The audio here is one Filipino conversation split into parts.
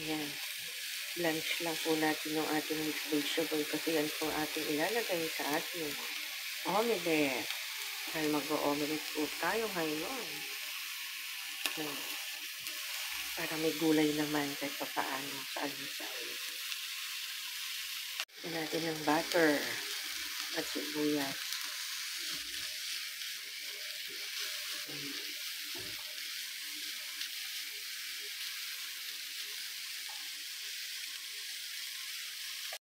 Ayan. Blanch lang po natin yung ating mixed vegetable kasi yan po ating ilalagay sa ating omelette. Dahil mag-o-omelette po tayo ngayon. Ayan. Para may gulay naman kahit pa paano sa almusal. Lagyan natin ng butter at sibuyas.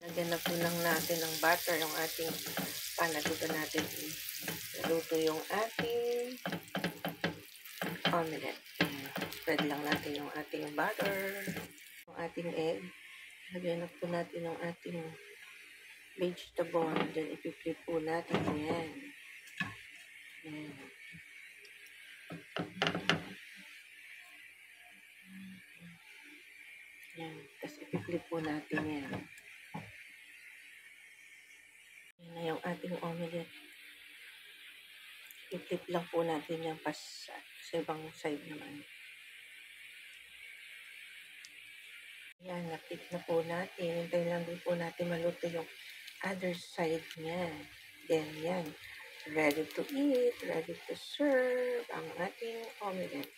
Lagyan na po lang natin ng butter yung ating pan at dito natin luto yung ating omelette. Spread lang natin yung ating butter, yung ating egg. Lagyan na po natin yung ating vegetable. Then ipiplit po natin yan. Yan. Yan. Tapos ipiplit po natin yan. Yan na yung ating omelette. I-flip lang po natin yung sa ibang side naman. Yan, na-flip na po natin. Hintayin lang din po natin maluto yung other side niya. Then, yan. Ready to eat, ready to serve ang ating omelette.